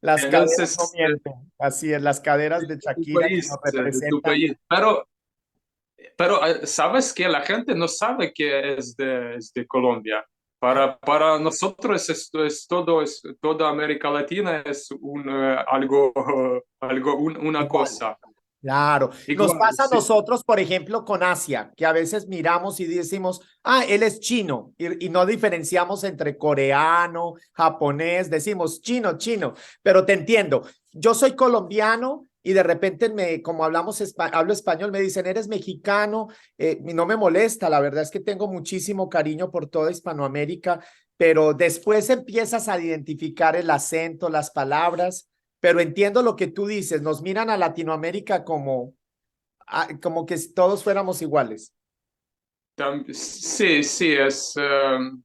Las caderas no Entonces, mienten. Así es, las caderas de Shakira que nos de tu representan. país. Pero sabes que la gente no sabe que es de Colombia. Para nosotros esto es toda América Latina es algo, una Igual. cosa. Claro, nos Igual, pasa a sí. nosotros, por ejemplo, con Asia, que a veces miramos y decimos, él es chino, y no diferenciamos entre coreano, japonés, decimos chino, chino, pero te entiendo. Yo soy colombiano y de repente, como hablo español, me dicen, eres mexicano, y no me molesta, la verdad es que tengo muchísimo cariño por toda Hispanoamérica, pero después empiezas a identificar el acento, las palabras, pero entiendo lo que tú dices, nos miran a Latinoamérica como que todos fuéramos iguales. Sí, sí,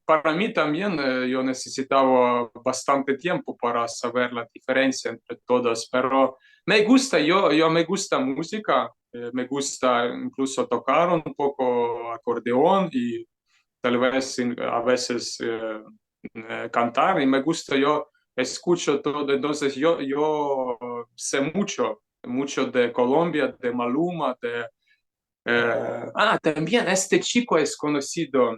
para mí también yo necesitaba bastante tiempo para saber la diferencia entre todas, pero me gusta, yo me gusta música, me gusta incluso tocar un poco acordeón y tal vez a veces cantar y me gusta, yo escucho todo, entonces yo sé mucho de Colombia, de Maluma, también este chico es conocido.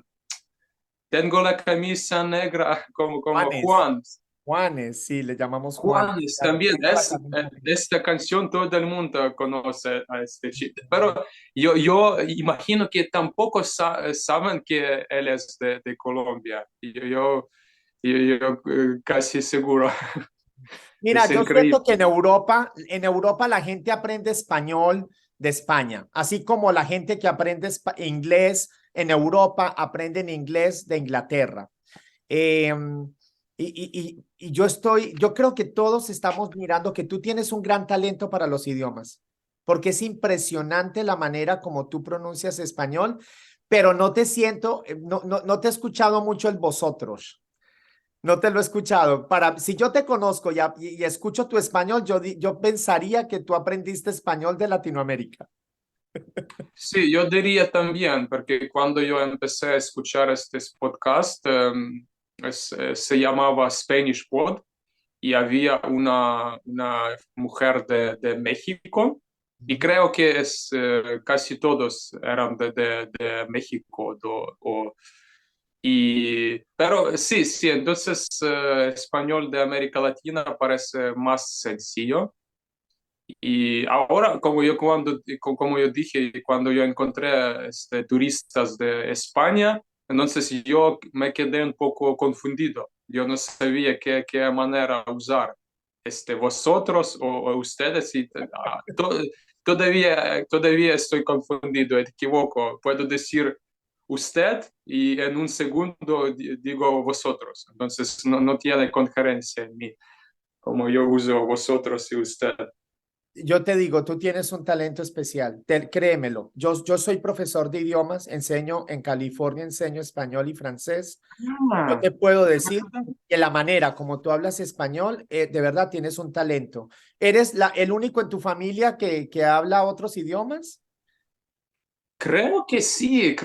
Tengo la camisa negra como Juanes, Juan. Juanes, sí, le llamamos Juanes. Juanes Claro, también. tengo la camisa negra. Esta canción todo el mundo conoce a este chico. Pero yo imagino que tampoco saben que él es de Colombia. Yo casi seguro. Mira, Es yo increíble. siento que en Europa la gente aprende español de España, así como la gente que aprende inglés en Europa aprende en inglés de Inglaterra. Eh, yo creo que todos estamos mirando que tú tienes un gran talento para los idiomas, porque es impresionante la manera como tú pronuncias español, pero no te siento, no te he escuchado mucho el vosotros. No te lo he escuchado. Si yo te conozco y escucho tu español, yo pensaría que tú aprendiste español de Latinoamérica. Sí, yo diría también, porque cuando yo empecé a escuchar este podcast, se llamaba Spanish Pod y había una mujer de México y creo que casi todos eran de México. Pero sí, sí, entonces español de América Latina parece más sencillo. Y ahora, como yo dije, cuando yo encontré turistas de España, entonces yo me quedé un poco confundido. Yo no sabía qué manera usar vosotros o ustedes. Todavía estoy confundido, me equivoco. Puedo decir usted y en un segundo digo vosotros. Entonces no tiene conferencia en mí, como yo uso vosotros y usted. Yo te digo, tú tienes un talento especial, créemelo. Yo soy profesor de idiomas, enseño en California, enseño español y francés. Yo Ah, te puedo decir que la manera como tú hablas español, de verdad tienes un talento. ¿Eres el único en tu familia que habla otros idiomas? creo que sí,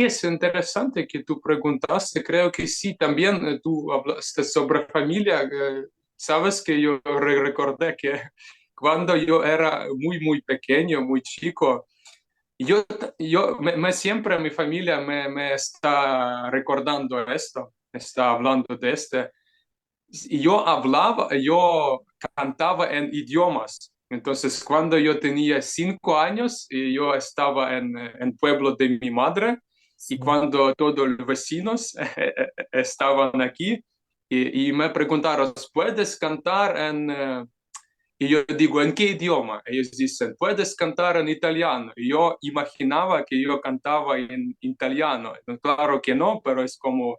es interesante que tú preguntaste, creo que sí, también tú hablaste sobre familia, sabes que yo recordé que cuando yo era muy pequeño, muy chico, yo, siempre mi familia me está recordando esto, está hablando de este. Y yo cantaba en idiomas. Entonces, cuando yo tenía 5 años, y yo estaba en pueblo de mi madre, y Sí. cuando todos los vecinos estaban aquí, y me preguntaron, ¿puedes cantar y yo digo, ¿en qué idioma? Ellos dicen, ¿puedes cantar en italiano? Y yo imaginaba que yo cantaba en italiano. Claro que no, pero es como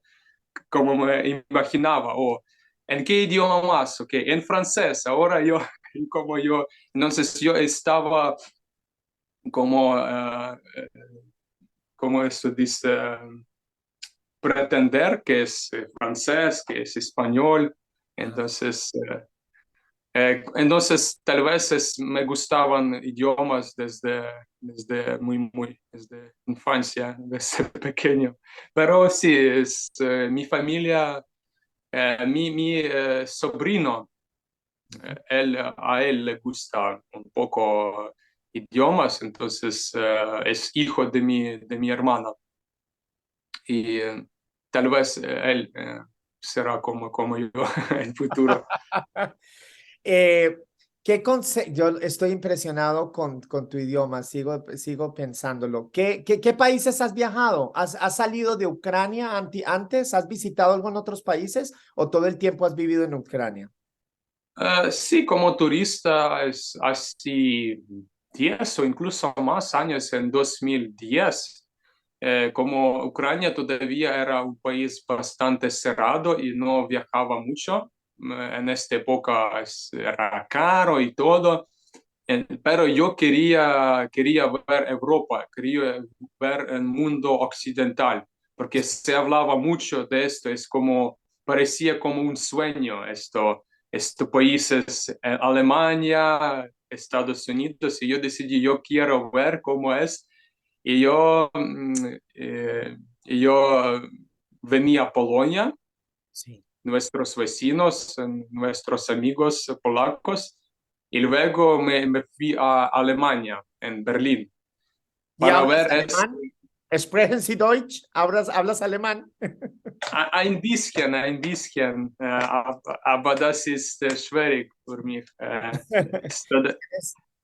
me imaginaba. O, ¿en qué idioma más? Ok, en francés. Ahora yo, entonces yo estaba como, como eso dice, pretender que es francés, que es español. Ajá. Entonces, tal vez me gustaban idiomas desde infancia, desde pequeño. Pero sí, mi familia, mi sobrino, a él le gusta un poco idiomas, entonces es hijo de mi hermano y tal vez él será como yo en el futuro. Eh, yo estoy impresionado con tu idioma, sigo pensándolo. ¿Qué países has viajado? ¿Has salido de Ucrania antes? ¿Has visitado algunos otros países o todo el tiempo has vivido en Ucrania? Sí, como turista es así 10 o incluso más años, en 2010. Como Ucrania todavía era un país bastante cerrado y no viajaba mucho. En esta época era caro y todo. Pero yo quería ver Europa, quería ver el mundo occidental, porque se hablaba mucho de esto, parecía como un sueño estos países, Alemania, Estados Unidos, y yo decidí, yo quiero ver cómo es, y yo venía a Polonia, Sí. nuestros vecinos, nuestros amigos polacos, y luego me fui a Alemania, en Berlín, ¿Y para hablas ver alemán? ¿Sprechen Sie Deutsch? ¿Hablas alemán? ein bisschen, aber das ist schwierig für mich.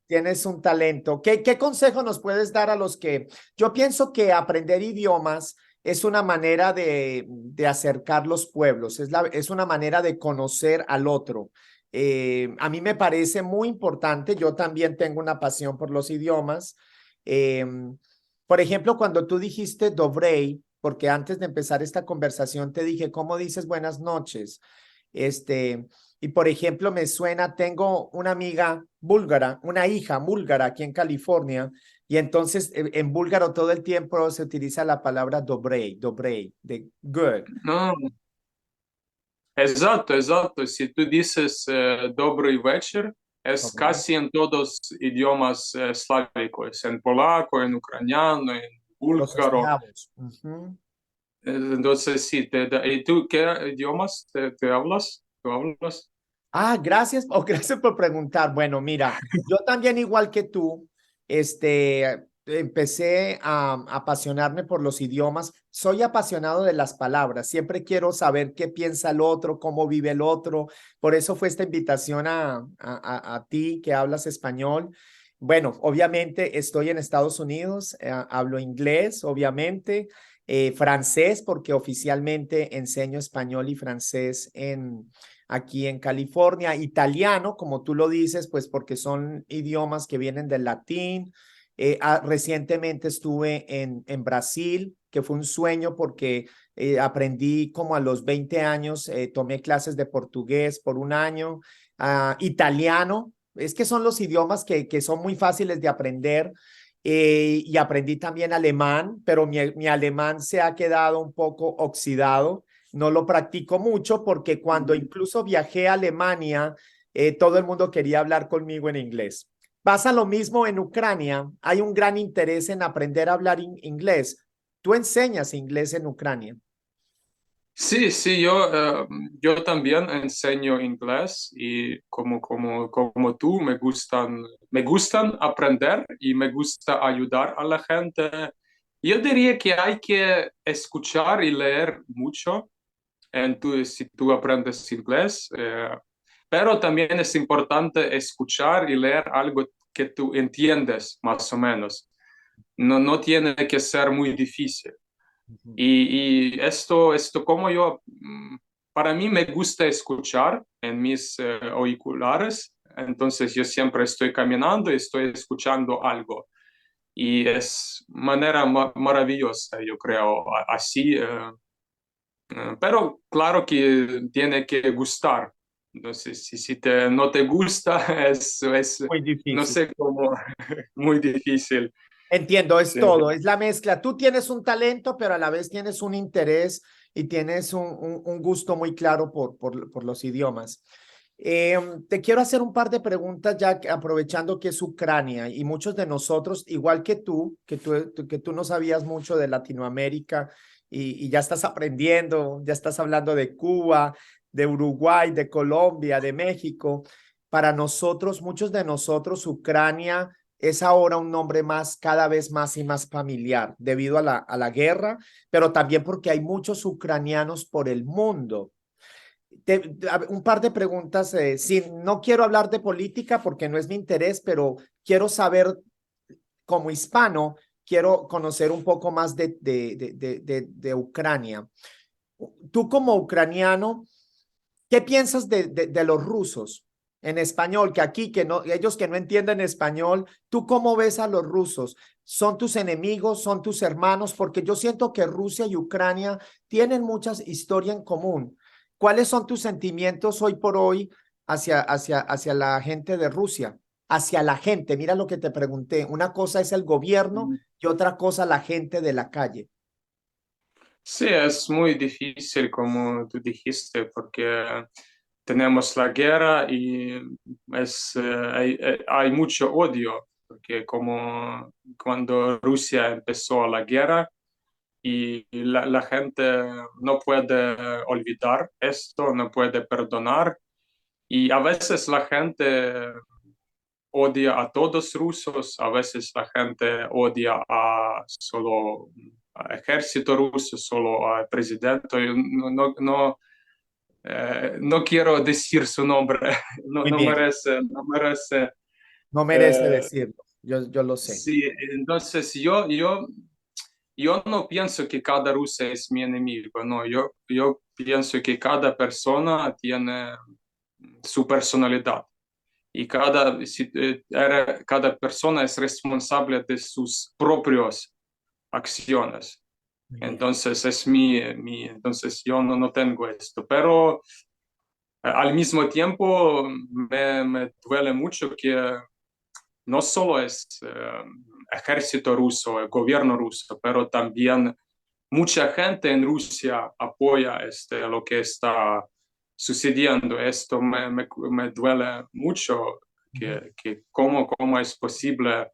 Tienes un talento. ¿Qué consejo nos puedes dar a los que... Yo pienso que aprender idiomas es una manera de acercar los pueblos, es una manera de conocer al otro. A mí me parece muy importante, yo también tengo una pasión por los idiomas. Eh, por ejemplo, cuando tú dijiste Dobrei, porque antes de empezar esta conversación te dije, ¿cómo dices buenas noches? Este, y por ejemplo, me suena, tengo una amiga búlgara, una hija búlgara aquí en California, y entonces en búlgaro todo el tiempo se utiliza la palabra dobrei, dobrei, de good. No, Exacto, exacto. Si tú dices добрый вечер, es Ok. casi en todos idiomas eslávicos, en polaco, en ucraniano, en Los búlgaro. esclavos. Ujú. Entonces, sí, ¿y tú qué idiomas te hablas? ¿Tú hablas? Ah, gracias, gracias por preguntar. Bueno, mira, yo también igual que tú, empecé a apasionarme por los idiomas. Soy apasionado de las palabras. Siempre quiero saber qué piensa el otro, cómo vive el otro. Por eso fue esta invitación a ti que hablas español. Bueno, obviamente estoy en Estados Unidos, hablo inglés, obviamente, francés, porque oficialmente enseño español y francés aquí en California, italiano, como tú lo dices, pues porque son idiomas que vienen del latín. Recientemente estuve en Brasil, que fue un sueño porque aprendí como a los 20 años, tomé clases de portugués por un año, italiano, es que son los idiomas que son muy fáciles de aprender. Y aprendí también alemán, pero mi alemán se ha quedado un poco oxidado, no lo practico mucho porque cuando incluso viajé a Alemania, todo el mundo quería hablar conmigo en inglés. Pasa lo mismo en Ucrania. Hay un gran interés en aprender a hablar inglés. Tú enseñas inglés en Ucrania. Sí, sí, yo también enseño inglés y como tú me gustan aprender y me gusta ayudar a la gente. Yo diría que hay que escuchar y leer mucho si tú aprendes inglés, pero también es importante escuchar y leer algo que tú entiendes más o menos. No tiene que ser muy difícil. Y esto como para mí me gusta escuchar en mis auriculares, entonces yo siempre estoy caminando y estoy escuchando algo. Y es manera maravillosa, yo creo, así. Pero claro que tiene que gustar. Entonces, si no te gusta, Muy no difícil. sé cómo, muy difícil. Entiendo, es Sí. todo, es la mezcla. Tú tienes un talento, pero a la vez tienes un interés y tienes un gusto muy claro por los idiomas. Te quiero hacer un par de preguntas ya aprovechando que es Ucrania y muchos de nosotros, igual que tú no sabías mucho de Latinoamérica y ya estás aprendiendo, ya estás hablando de Cuba, de Uruguay, de Colombia, de México. Para nosotros, muchos de nosotros, Ucrania es ahora un nombre más, cada vez más y más familiar debido a la guerra, pero también porque hay muchos ucranianos por el mundo. Un par de preguntas. No quiero hablar de política porque no es mi interés, pero quiero saber, como hispano, quiero conocer un poco más de Ucrania. Tú como ucraniano, ¿qué piensas de los rusos en español? Que aquí, que no, ellos que no entienden español, ¿tú cómo ves a los rusos? ¿Son tus enemigos? ¿Son tus hermanos? Porque yo siento que Rusia y Ucrania tienen muchas historias en común. ¿Cuáles son tus sentimientos hoy por hoy hacia la gente de Rusia? Hacia la gente, mira lo que te pregunté. Una cosa es el gobierno y otra cosa la gente de la calle. Sí, es muy difícil, como tú dijiste, porque tenemos la guerra y hay mucho odio, porque como cuando Rusia empezó la guerra y la gente no puede olvidar esto, no puede perdonar, y a veces la gente odia a todos rusos, a veces la gente odia a solo al ejército ruso, solo al presidente. Yo no quiero decir su nombre, Muy bien, no merece. no merece eh, decirlo. Yo lo sé. sí, entonces yo no pienso que cada ruso es mi enemigo, no, yo pienso que cada persona tiene su personalidad. Y cada persona es responsable de sus propias acciones. Muy bien. Entonces entonces yo no tengo esto, pero al mismo tiempo me duele mucho que no solo es ejército ruso, el gobierno ruso, pero también mucha gente en Rusia apoya lo que está sucediendo. Esto me duele mucho, Ujú. que cómo es posible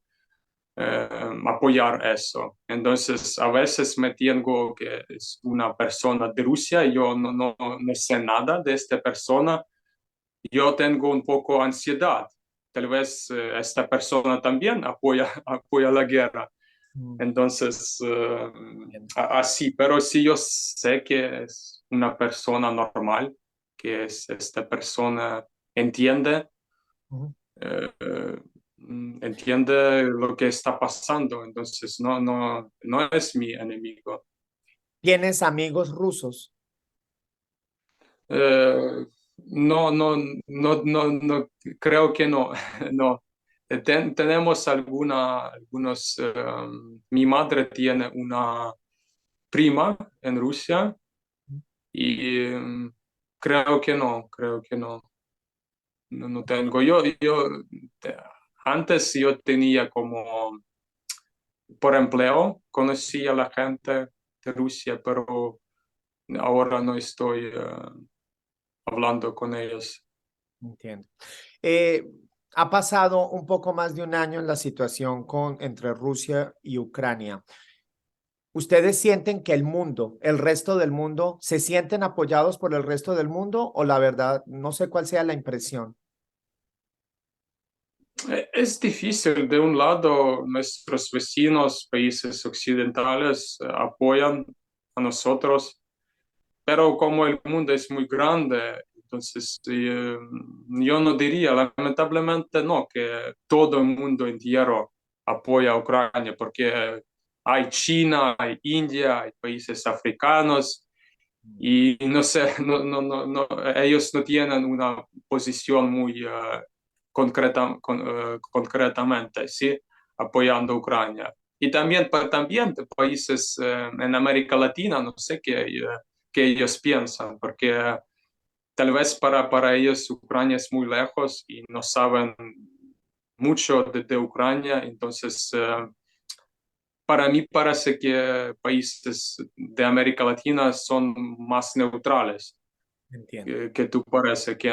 apoyar eso. Entonces, a veces me tengo que es una persona de Rusia, yo no sé nada de esta persona, yo tengo un poco ansiedad. Tal vez esta persona también apoya la guerra. Mm, Entonces, entiendo. así, pero si yo sé que es una persona normal, que esta persona entiende, Ujú. entiende lo que está pasando, entonces no es mi enemigo. ¿Tienes amigos rusos? Eh, no, creo que no, no. Tenemos algunos, mi madre tiene una prima en Rusia y creo que no tengo. Te- Antes yo tenía como por empleo, conocí a la gente de Rusia, pero ahora no estoy hablando con ellos. Entiendo. Eh, ha pasado un poco más de un año en la situación entre Rusia y Ucrania. ¿Ustedes sienten que el mundo, el resto del mundo, se sienten apoyados por el resto del mundo o la verdad, no sé cuál sea la impresión? Es difícil. De un lado, nuestros vecinos, países occidentales, apoyan a nosotros, pero como el mundo es muy grande, entonces yo no diría, lamentablemente no, que todo el mundo entero apoya a Ucrania, porque hay China, hay India, hay países africanos y no sé, ellos no tienen una posición muy concretamente, ¿sí? Apoyando a Ucrania. Y también países en América Latina, no sé qué ellos piensan, porque tal vez para ellos Ucrania es muy lejos y no saben mucho de Ucrania, entonces para mí parece que países de América Latina son más neutrales Entiendo. que tú parece, que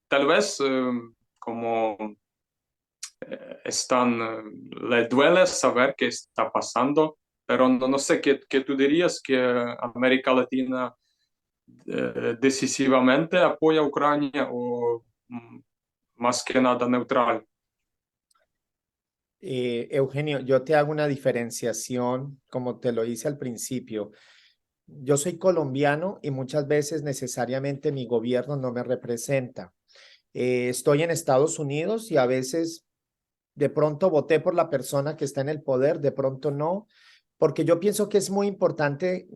tal vez como le duele saber qué está pasando, pero no sé qué tú dirías que América Latina decisivamente apoya a Ucrania o más que nada neutral. Eugenio, yo te hago una diferenciación, como te lo hice al principio. Yo soy colombiano y muchas veces necesariamente mi gobierno no me representa. Estoy en Estados Unidos y a veces de pronto voté por la persona que está en el poder, de pronto no, porque yo pienso que es muy importante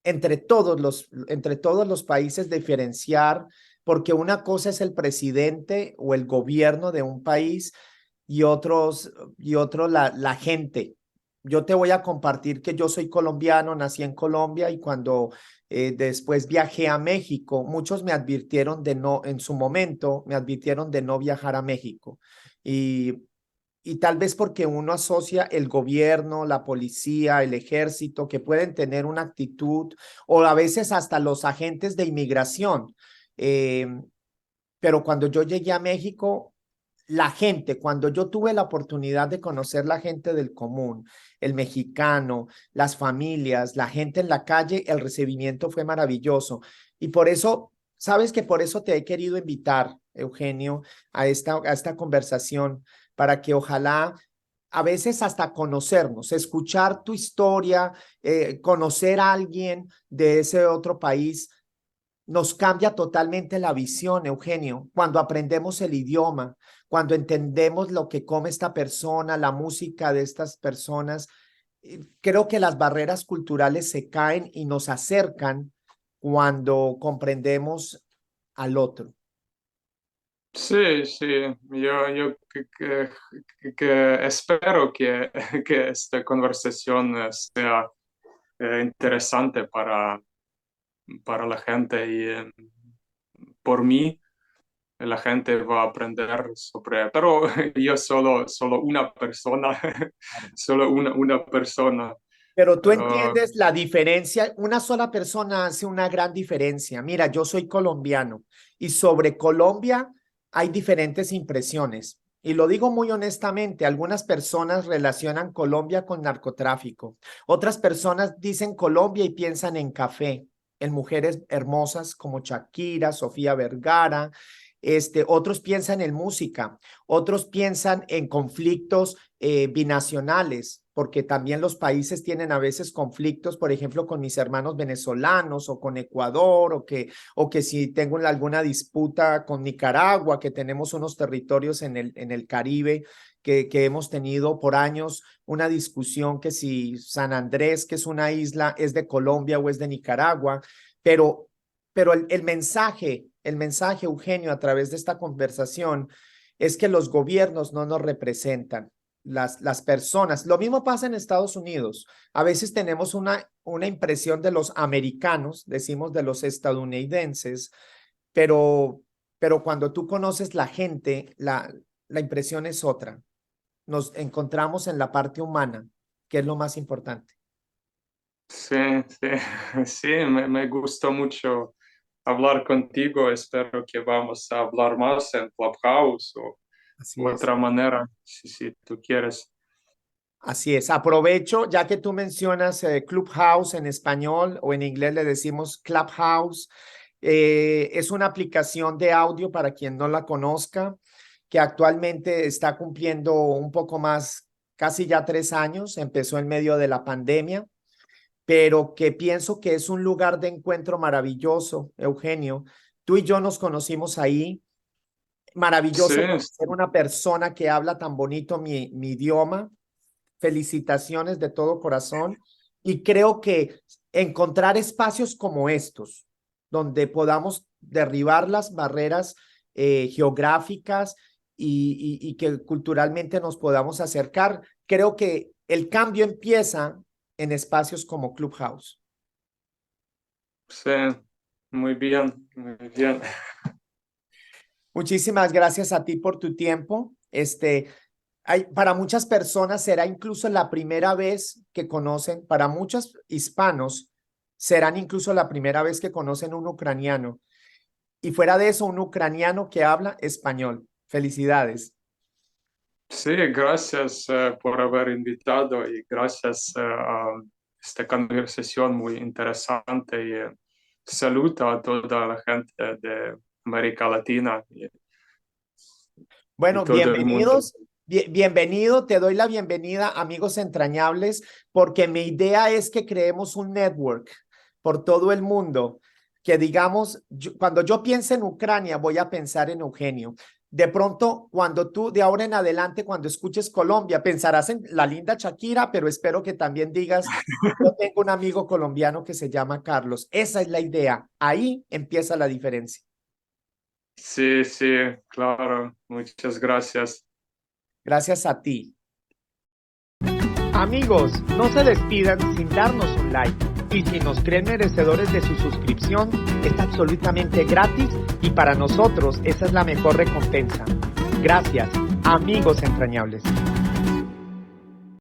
entre todos los países diferenciar, porque una cosa es el presidente o el gobierno de un país y otro la gente. Yo te voy a compartir que yo soy colombiano, nací en Colombia y cuando después viajé a México, muchos me advirtieron de no, en su momento, me advirtieron de no viajar a México. Y y tal vez porque uno asocia el gobierno, la policía, el ejército, que pueden tener una actitud, o a veces hasta los agentes de inmigración. Eh, pero cuando yo llegué a México, la gente, cuando yo tuve la oportunidad de conocer la gente del común, el mexicano, las familias, la gente en la calle, el recibimiento fue maravilloso. Y por eso, sabes que por eso te he querido invitar, Eugenio, a esta conversación, para que ojalá a veces hasta conocernos, escuchar tu historia, conocer a alguien de ese otro país nos cambia totalmente la visión, Eugenio, cuando aprendemos el idioma, cuando entendemos lo que come esta persona, la música de estas personas. Creo que las barreras culturales se caen y nos acercan cuando comprendemos al otro. Sí, sí, yo que espero que esta conversación sea interesante para la gente y por mí la gente va a aprender sobre, pero yo solo una persona, Claro. solo una persona. Pero tú Pero entiendes la diferencia. Una sola persona hace una gran diferencia. Mira, yo soy colombiano y sobre Colombia hay diferentes impresiones. Y lo digo muy honestamente, algunas personas relacionan Colombia con narcotráfico. Otras personas dicen Colombia y piensan en café, en mujeres hermosas como Shakira, Sofía Vergara. Otros piensan en música, otros piensan en conflictos binacionales, porque también los países tienen a veces conflictos, por ejemplo, con mis hermanos venezolanos o con Ecuador, o que si tengo alguna disputa con Nicaragua, que tenemos unos territorios en el Caribe que hemos tenido por años una discusión que si San Andrés, que es una isla, es de Colombia o es de Nicaragua, pero el mensaje, Eugenio, a través de esta conversación es que los gobiernos no nos representan, las personas. Lo mismo pasa en Estados Unidos. A veces tenemos una impresión de los americanos, decimos de los estadounidenses, pero cuando tú conoces la gente, la impresión es otra. Nos encontramos en la parte humana, que es lo más importante. sí, sí, sí, me gustó mucho hablar contigo. Espero que vamos a hablar más en Clubhouse o Así de es. otra manera, si tú quieres. Así es. Aprovecho, ya que tú mencionas Clubhouse en español o en inglés le decimos Clubhouse. Es una aplicación de audio para quien no la conozca, que actualmente está cumpliendo un poco más, casi ya 3 años. Empezó en medio de la pandemia, pero que pienso que es un lugar de encuentro maravilloso, Eugenio. Tú y yo nos conocimos ahí. Sí, Maravilloso conocer una persona que habla tan bonito mi idioma. Felicitaciones de todo corazón y creo que encontrar espacios como estos, donde podamos derribar las barreras geográficas y que culturalmente nos podamos acercar, creo que el cambio empieza en espacios como Clubhouse. sí, muy bien, muy bien. Muchísimas gracias a ti por tu tiempo. Para muchas personas será incluso la primera vez que conocen, para muchos hispanos serán incluso la primera vez que conocen un ucraniano. Y fuera de eso, un ucraniano que habla español. Felicidades. Sí, gracias por haber invitado y gracias a esta conversación muy interesante y saludo a toda la gente de América Latina y Bueno, todo el mundo. bienvenidos. Bienvenido, te doy la bienvenida, amigos entrañables, porque mi idea es que creemos un network por todo el mundo, que digamos, cuando yo piense en Ucrania, voy a pensar en Eugenio. De pronto, cuando tú, de ahora en adelante, cuando escuches Colombia, pensarás en la linda Shakira, pero espero que también digas, yo tengo un amigo colombiano que se llama Carlos. Esa es la idea. Ahí empieza la diferencia. Sí, sí, claro, muchas gracias. Gracias a ti. Amigos, no se despidan sin darnos un like. Y si nos creen merecedores de su suscripción, es absolutamente gratis y para nosotros esa es la mejor recompensa. Gracias, amigos entrañables.